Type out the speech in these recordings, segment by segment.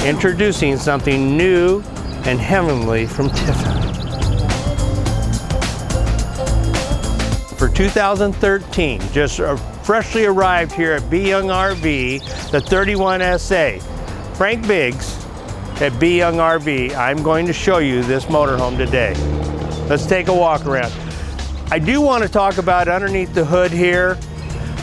introducing something new and heavenly from Tiffin. For 2013, just freshly arrived here at B. Young RV, the 31SA. Frank Biggs at B. Young RV. I'm going to show you this motorhome today. Let's take a walk around. I do want to talk about underneath the hood here.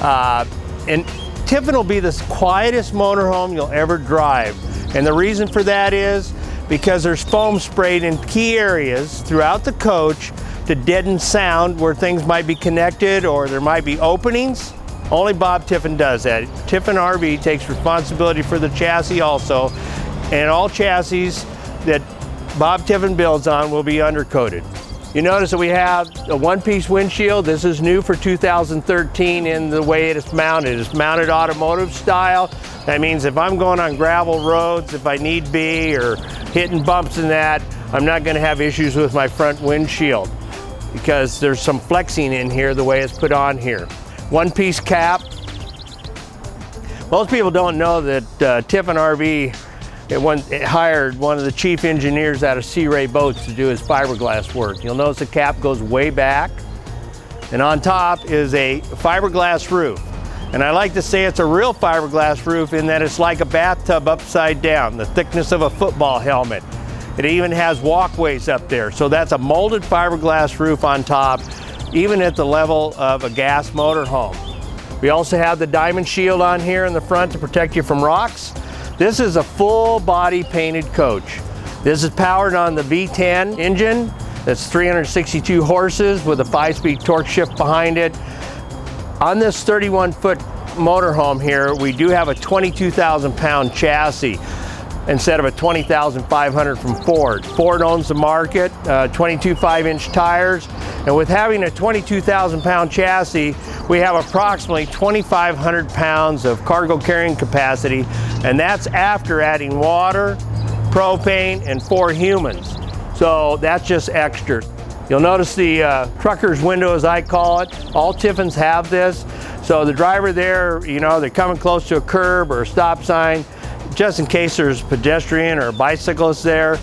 And Tiffin will be the quietest motorhome you'll ever drive. And the reason for that is because there's foam sprayed in key areas throughout the coach to deaden sound where things might be connected or there might be openings. Only Bob Tiffin does that. Tiffin RV takes responsibility for the chassis also, and all chassis that Bob Tiffin builds on will be undercoated. You notice that we have a one-piece windshield. This is new for 2013 in the way it is mounted. It's mounted automotive style. That means if I'm going on gravel roads, if I need be, or hitting bumps in that, I'm not going to have issues with my front windshield because there's some flexing in here the way it's put on here. One-piece cap. Most people don't know that Tiffin RV it hired one of the chief engineers out of Sea Ray Boats to do his fiberglass work. You'll notice the cap goes way back, and on top is a fiberglass roof. And I like to say it's a real fiberglass roof in that it's like a bathtub upside down, the thickness of a football helmet. It even has walkways up there. So that's a molded fiberglass roof on top, even at the level of a gas motorhome. We also have the diamond shield on here in the front to protect you from rocks. This is a full body painted coach. This is powered on the V10 engine. That's 362 horses with a 5-speed torque shift behind it. On this 31-foot motorhome here, we do have a 22,000 pound chassis instead of a 20,500 from Ford. Ford owns the market, 22 5-inch tires, and with having a 22,000 pound chassis, we have approximately 2,500 pounds of cargo carrying capacity, and that's after adding water, propane, and 4 humans. So that's just extra. You'll notice the trucker's window, as I call it. All Tiffins have this. So the driver there, you know, they're coming close to a curb or a stop sign, just in case there's a pedestrian or a bicyclist there,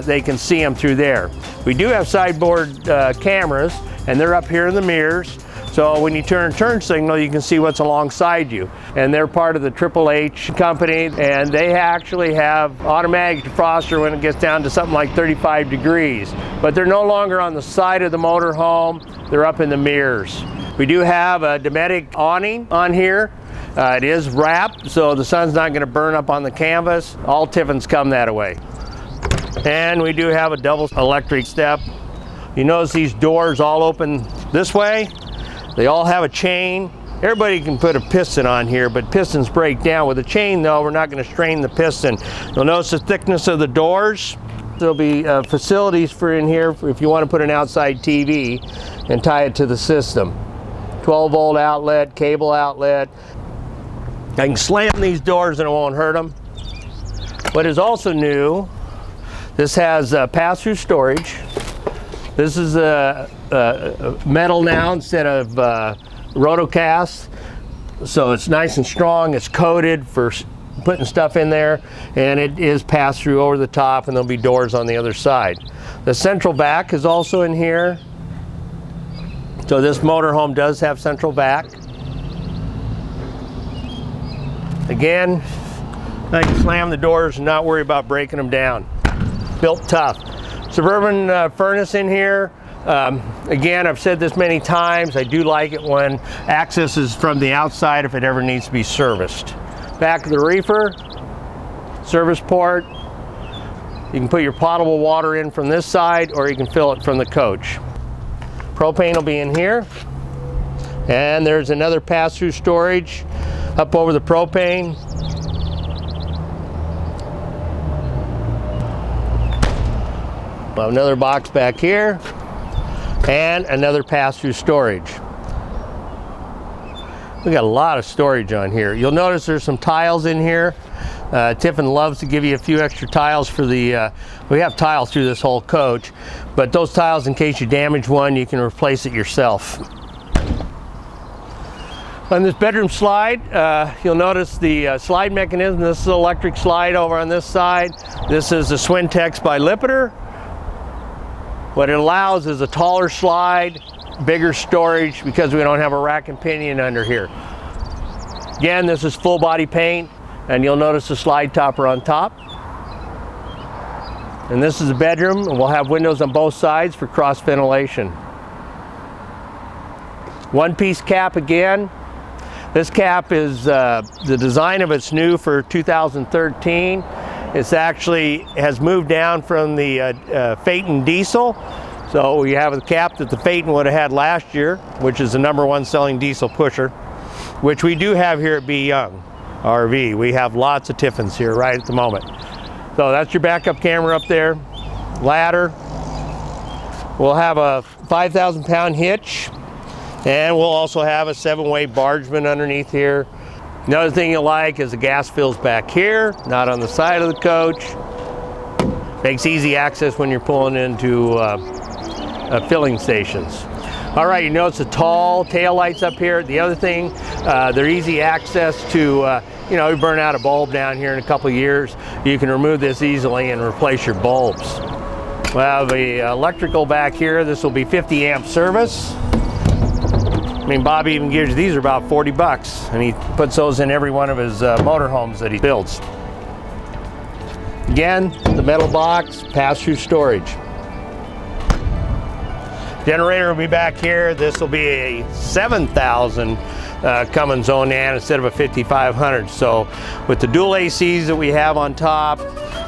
they can see them through there. We do have sideboard cameras, and they're up here in the mirrors. So when you turn turn signal, you can see what's alongside you. And they're part of the Triple H company, and they actually have automatic defroster when it gets down to something like 35 degrees. But they're no longer on the side of the motorhome, they're up in the mirrors. We do have a Dometic awning on here. It is wrapped, so the sun's not going to burn up on the canvas. All Tiffins come that way. And we do have a double electric step. You notice these doors all open this way. They all have a chain. Everybody can put a piston on here, but pistons break down. With a chain though, we're not going to strain the piston. You'll notice the thickness of the doors. There'll be facilities for in here if you want to put an outside TV and tie it to the system. 12-volt outlet, cable outlet. I can slam these doors and it won't hurt them. What is also new, this has pass-through storage. This is metal now instead of rotocast. So it's nice and strong. It's coated for putting stuff in there, and it is pass-through over the top, and there'll be doors on the other side. The central vac is also in here. So this motorhome does have central vac. Again, I can slam the doors and not worry about breaking them down. Built tough. Suburban furnace in here. Again, I've said this many times, I do like it when access is from the outside if it ever needs to be serviced. Back of the reefer, service port. You can put your potable water in from this side, or you can fill it from the coach. Propane will be in here. And there's another pass-through storage up over the propane. We'll have another box back here and another pass-through storage. We got a lot of storage on here. You'll notice there's some tiles in here. Tiffin loves to give you a few extra tiles for the, we have tiles through this whole coach, but those tiles, in case you damage one, you can replace it yourself. On this bedroom slide, you'll notice the slide mechanism. This is an electric slide over on this side. This is the Swintex by Lippiter. What it allows is a taller slide, bigger storage because we don't have a rack and pinion under here. Again, this is full body paint, and you'll notice the slide topper on top. And this is the bedroom, and we'll have windows on both sides for cross ventilation. One-piece cap again. This cap is, the design of it's new for 2013. It's actually has moved down from the Phaeton diesel. So we have a cap that the Phaeton would have had last year, which is the #1 selling diesel pusher, which we do have here at B. Young RV. We have lots of Tiffins here right at the moment. So that's your backup camera up there, ladder. We'll have a 5,000-pound hitch. And we'll also have a 7-way bargeman underneath here. Another thing you'll like is the gas fills back here, not on the side of the coach. Makes easy access when you're pulling into filling stations. All right, you notice the tall tail lights up here. The other thing, they're easy access to, you know, you burn out a bulb down here in a couple of years. You can remove this easily and replace your bulbs. We'll have the electrical back here. This will be 50 amp service. I mean, Bob even gives you, these are about 40 bucks, and he puts those in every one of his motorhomes that he builds. Again, the metal box, pass-through storage. Generator will be back here. This will be a 7,000 Cummins Onan instead of a 5,500. So with the dual ACs that we have on top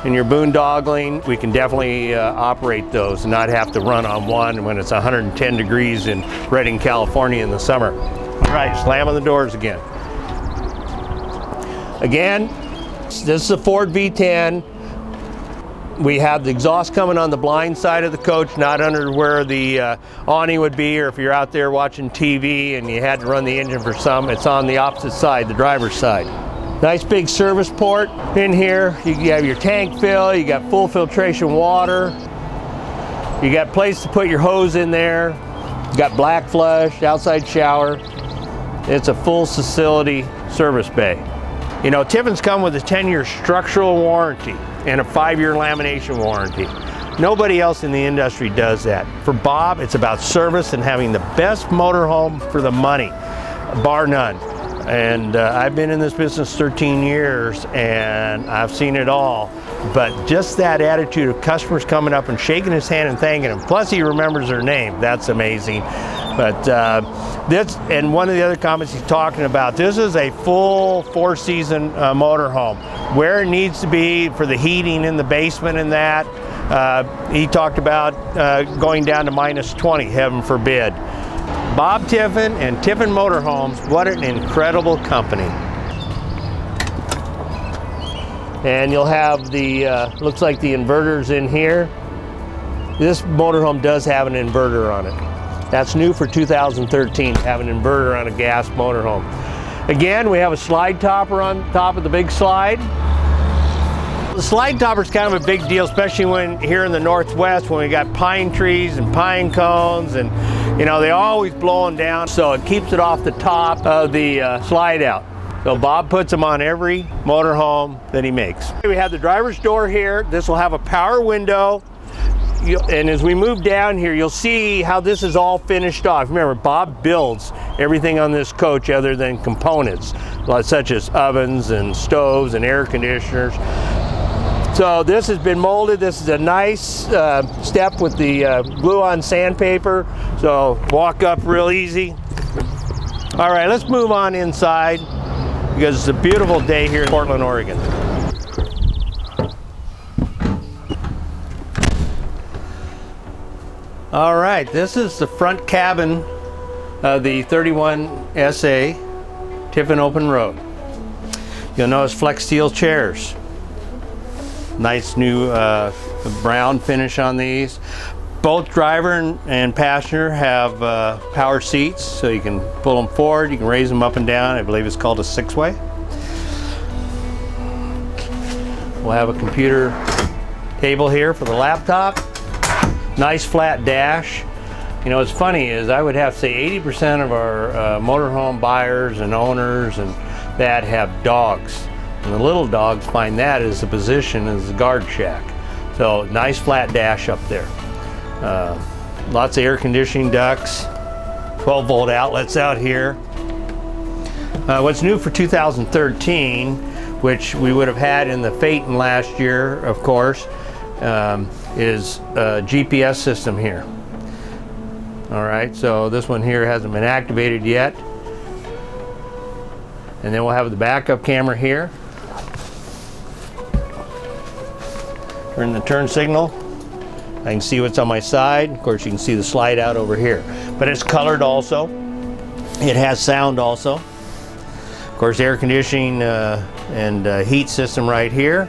and your boondoggling, we can definitely operate those and not have to run on one when it's 110 degrees in Redding, California in the summer. All right, slamming the doors again. Again, this is a Ford V10. We have the exhaust coming on the blind side of the coach, not under where the awning would be, or if you're out there watching TV and you had to run the engine for some, it's on the opposite side, the driver's side. Nice big service port in here. You have your tank fill, you got full filtration water, you got place to put your hose in there, you got black flush, outside shower. It's a full facility service bay. You know, Tiffins come with a 10-year structural warranty and a 5-year lamination warranty. Nobody else in the industry does that. For Bob, it's about service and having the best motorhome for the money, bar none. And I've been in this business 13 years and I've seen it all. But just that attitude of customers coming up and shaking his hand and thanking him, plus he remembers their name, that's amazing. But this, and one of the other comments he's talking about, this is a full 4-season motorhome. Where it needs to be for the heating in the basement and that, he talked about going down to -20, heaven forbid. Bob Tiffin and Tiffin Motorhomes, what an incredible company. And you'll have the, looks like the inverters in here. This motorhome does have an inverter on it. That's new for 2013, have an inverter on a gas motorhome. Again, we have a slide topper on top of the big slide. The slide topper is kind of a big deal, especially when here in the Northwest, when we got pine trees and pine cones, and you know, they always blowing down, so it keeps it off the top of the slide out. So Bob puts them on every motorhome that he makes. We have the driver's door here. This will have a power window. And as we move down here, you'll see how this is all finished off. Remember, Bob builds everything on this coach other than components, such as ovens and stoves and air conditioners. So this has been molded. This is a nice step with the glue-on sandpaper. So walk up real easy. All right, let's move on inside because it's a beautiful day here in Portland, Oregon. All right, this is the front cabin of the 31 SA Tiffin Open Road. You'll notice flex steel chairs. Nice new brown finish on these. Both driver and passenger have power seats, so you can pull them forward, you can raise them up and down. I believe it's called a 6-way. We'll have a computer table here for the laptop. Nice flat dash. You know, what's funny is I would have to say 80% of our motorhome buyers and owners and that have dogs. And the little dogs find that as a position as a guard shack. So nice flat dash up there. Lots of air conditioning ducts, 12-volt outlets out here. What's new for 2013, which we would have had in the Phaeton last year, of course, is a GPS system here. All right, so this one here hasn't been activated yet. And then we'll have the backup camera here. Turn the turn signal. I can see what's on my side. Of course, you can see the slide out over here. But it's colored also. It has sound also. Of course, air conditioning and heat system right here.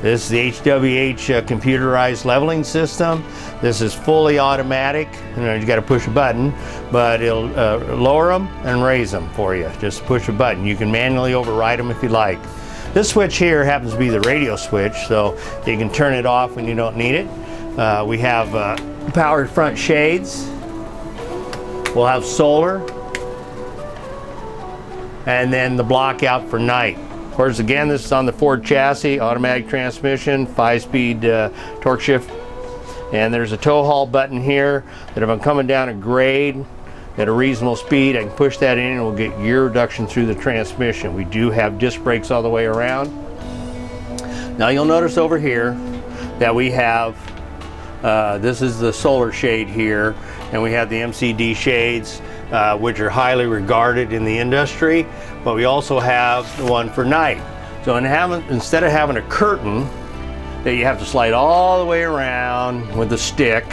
This is the HWH computerized leveling system. This is fully automatic. You know, you got to push a button, but it'll lower them and raise them for you. Just push a button. You can manually override them if you like. This switch here happens to be the radio switch, so you can turn it off when you don't need it. We have powered front shades. We'll have solar. And then the block out for night. Of course, again, this is on the Ford chassis, automatic transmission, 5-speed torque shift. And there's a tow haul button here that if I'm coming down a grade at a reasonable speed, I can push that in and we'll get gear reduction through the transmission. We do have disc brakes all the way around. Now you'll notice over here that we have, this is the solar shade here, and we have the MCD shades, which are highly regarded in the industry, but we also have the one for night. So instead of having a curtain that you have to slide all the way around with a stick,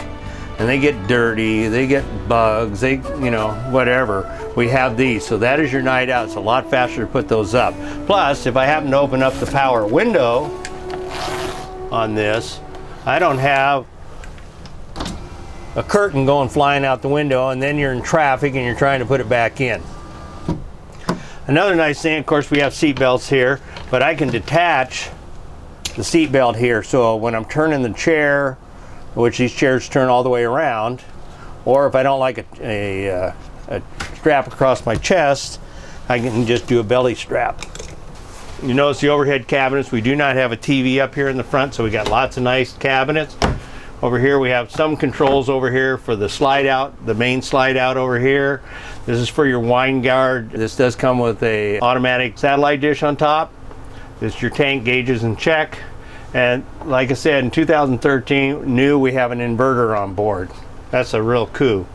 and they get dirty, they get bugs, they, you know, whatever, we have these. So that is your night out. It's a lot faster to put those up. Plus, if I happen to open up the power window on this, I don't have a curtain going flying out the window, and then you're in traffic and you're trying to put it back in. Another nice thing, of course, we have seat belts here, but I can detach the seat belt here. So when I'm turning the chair, which these chairs turn all the way around, or if I don't like a strap across my chest, I can just do a belly strap. You notice the overhead cabinets. We do not have a TV up here in the front, so we got lots of nice cabinets. Over here we have some controls over here for the slide out, the main slide out over here. This is for your wine guard. This does come with a automatic satellite dish on top. This is your tank gauges in check. And like I said, in 2013, new, we have an inverter on board. That's a real coup.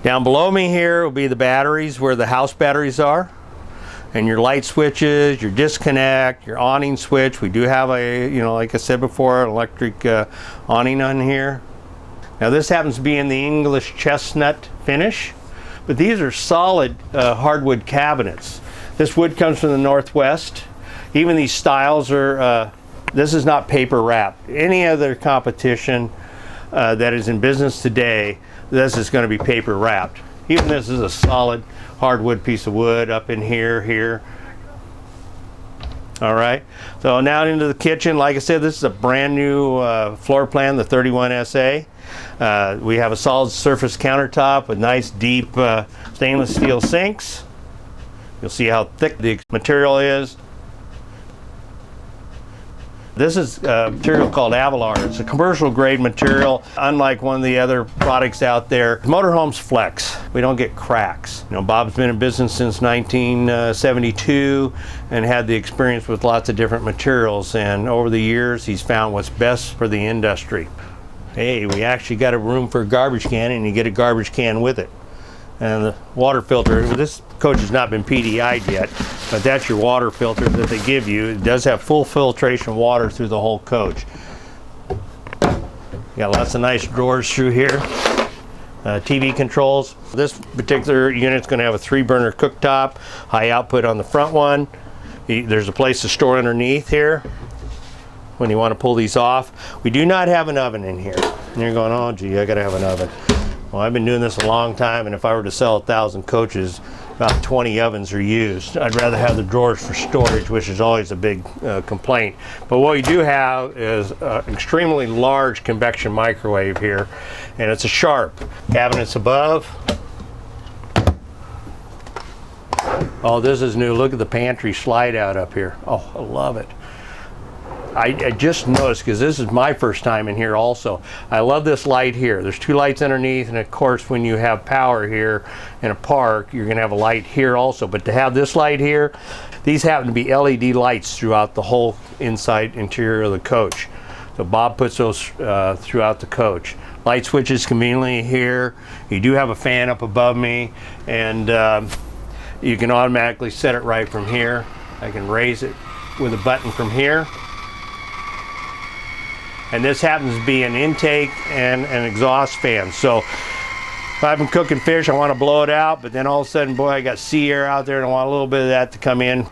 Down below me here will be the batteries, where the house batteries are. And your light switches, your disconnect, your awning switch. We do have a, you know, like I said before, an electric awning on here. Now this happens to be in the English chestnut finish, but these are solid hardwood cabinets. This wood comes from the Northwest. Even these styles are, this is not paper wrapped. Any other competition that is in business today, this is going to be paper wrapped. Even this is a solid hardwood piece of wood up in here. All right, so now into the kitchen. Like I said, this is a brand new floor plan, the 31SA. We have a solid surface countertop with nice deep stainless steel sinks. You'll see how thick the material is. This is a material called Avalar. It's a commercial grade material, unlike one of the other products out there. Motorhomes flex. We don't get cracks. You know, Bob's been in business since 1972 and had the experience with lots of different materials, and over the years he's found what's best for the industry. Hey, we actually got a room for a garbage can, and you get a garbage can with it. And the water filter, this coach has not been PDI'd yet, but that's your water filter that they give you. It does have full filtration water through the whole coach. Got lots of nice drawers through here. TV controls. This particular unit's going to have a 3-burner cooktop, high output on the front one. There's a place to store underneath here when you want to pull these off. We do not have an oven in here. And you're going, oh gee, I got to have an oven. Well, I've been doing this a long time, and if I were to sell 1,000 coaches, about 20 ovens are used. I'd rather have the drawers for storage, which is always a big complaint. But what we do have is an extremely large convection microwave here, and it's a Sharp. Cabinets above. Oh, this is new. Look at the pantry slide out up here. Oh, I love it. I just noticed, because this is my first time in here also. I love this light here. There's two lights underneath, and of course when you have power here in a park, you're gonna have a light here also. But to have this light here, these happen to be LED lights throughout the whole interior of the coach. So Bob puts those throughout the coach. Light switches conveniently here. You do have a fan up above me, and you can automatically set it right from here. I can raise it with a button from here. And this happens to be an intake and an exhaust fan. So if I've been cooking fish, I want to blow it out, but then all of a sudden, boy, I got sea air out there and I want a little bit of that to come in.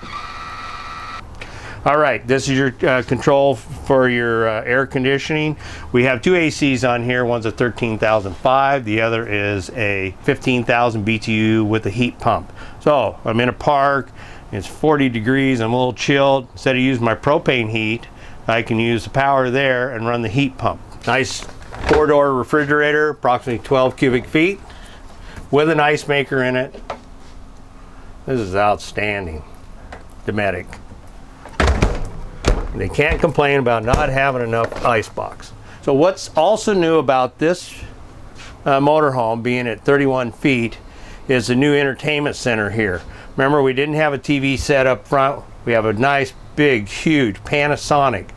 All right, this is your control for your air conditioning. We have two ACs on here. One's a 13,005. The other is a 15,000 BTU with a heat pump. So I'm in a park. It's 40 degrees. I'm a little chilled. Instead of using my propane heat, I can use the power there and run the heat pump. Nice 4-door refrigerator, approximately 12 cubic feet, with an ice maker in it. This is outstanding. Dometic. They can't complain about not having enough ice box. So what's also new about this motorhome, being at 31 feet, is the new entertainment center here. Remember, we didn't have a TV set up front. We have a nice, big, huge Panasonic.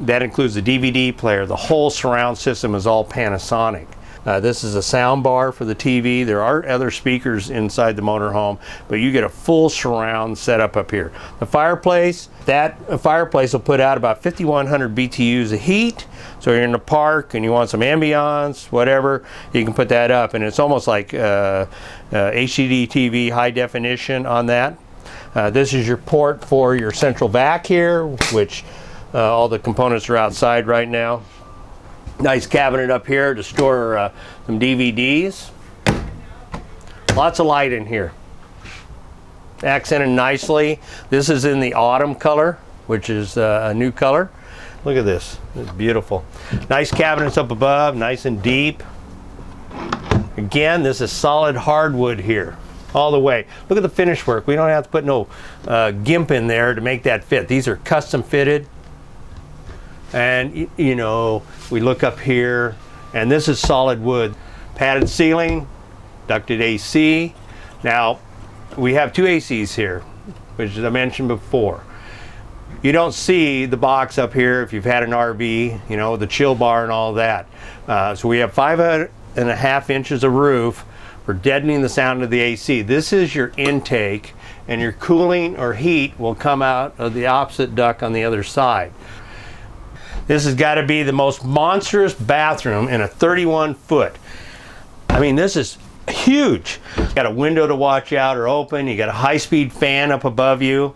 That includes the DVD player. The whole surround system is all Panasonic. This is a sound bar for the TV. There are other speakers inside the motorhome, but you get a full surround setup up here. The fireplace, that fireplace will put out about 5,100 BTUs of heat. So you're in the park and you want some ambiance, whatever, you can put that up. And it's almost like HDD TV high definition on that. This is your port for your central vac here, which all the components are outside right now. Nice cabinet up here to store some DVDs. Lots of light in here. Accented nicely. This is in the autumn color, which is a new color. Look at this. It's beautiful. Nice cabinets up above, nice and deep. Again, this is solid hardwood here, all the way. Look at the finish work. We don't have to put no gimp in there to make that fit. These are custom fitted. And you know, we look up here, and this is solid wood. Padded ceiling, ducted AC. Now, we have two ACs here, which I mentioned before. You don't see the box up here if you've had an RV, you know, the chill bar and all that. So we have 5.5 inches of roof for deadening the sound of the AC. This is your intake, and your cooling or heat will come out of the opposite duct on the other side. This has got to be the most monstrous bathroom in a 31 foot. I mean, this is huge. You got a window to watch out or open. You got a high-speed fan up above you.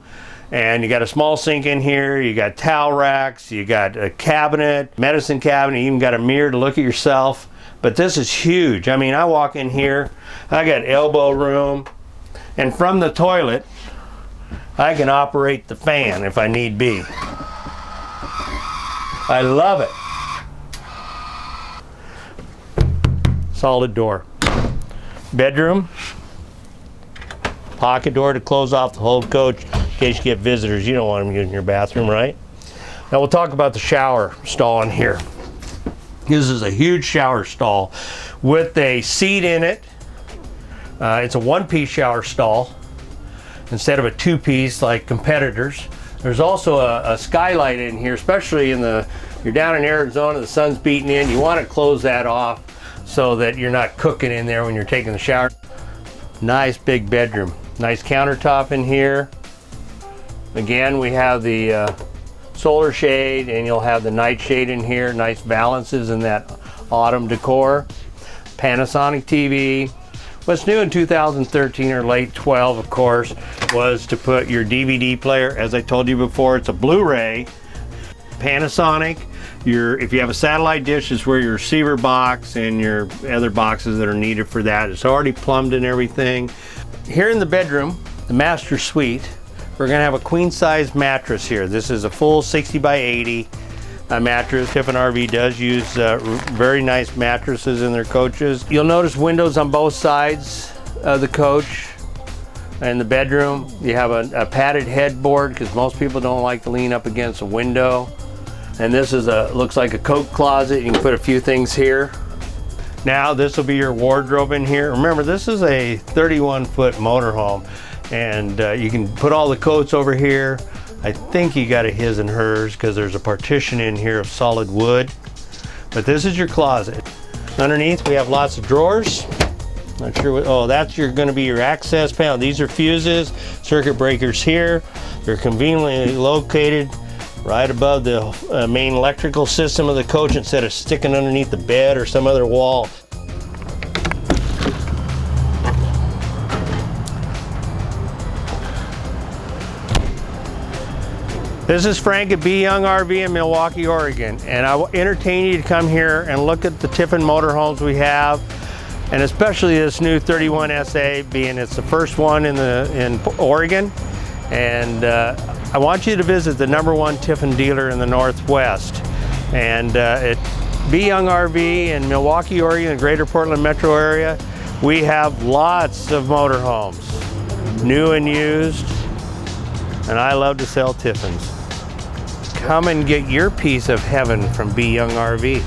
And you got a small sink in here. You got towel racks. You got a cabinet, medicine cabinet. You even got a mirror to look at yourself. But this is huge. I mean, I walk in here. I got elbow room. And from the toilet, I can operate the fan if I need be. I love it. Solid door. Bedroom. Pocket door to close off the whole coach in case you get visitors. You don't want them using your bathroom, right? Now we'll talk about the shower stall in here. This is a huge shower stall with a seat in it. It's a one-piece shower stall instead of a two-piece like competitors. There's also a skylight in here, especially you're down in Arizona, the sun's beating in. You want to close that off so that you're not cooking in there when you're taking the shower. Nice big bedroom. Nice countertop in here. Again, we have the solar shade, and you'll have the night shade in here. Nice balances in that autumn decor. Panasonic TV. What's new in 2013 or late 12, of course, was to put your DVD player. As I told you before, it's a Blu-ray. Panasonic. If you have a satellite dish, is where your receiver box and your other boxes that are needed for that. It's already plumbed and everything. Here in the bedroom, the master suite, we're gonna have a queen size mattress here. This is a full 60 by 80 mattress. Tiffin RV does use very nice mattresses in their coaches. You'll notice windows on both sides of the coach. In the bedroom, you have a padded headboard because most people don't like to lean up against a window. And this is looks like a coat closet. You can put a few things here. Now this will be your wardrobe in here. Remember, this is a 31-foot motorhome, and you can put all the coats over here. I think you got a his and hers because there's a partition in here of solid wood. But this is your closet. Underneath we have lots of drawers. Not sure what, oh, that's gonna be your access panel. These are fuses, circuit breakers here. They're conveniently located right above the main electrical system of the coach instead of sticking underneath the bed or some other wall. This is Frank at B. Young RV in Milwaukie, Oregon, and I will entertain you to come here and look at the Tiffin motorhomes we have, and especially this new 31 SA, being it's the first one in Oregon. And I want you to visit the #1 Tiffin dealer in the Northwest. And at B. Young RV in Milwaukie, Oregon, the greater Portland metro area, we have lots of motorhomes, new and used, and I love to sell Tiffins. Come and get your piece of heaven from B. Young RV.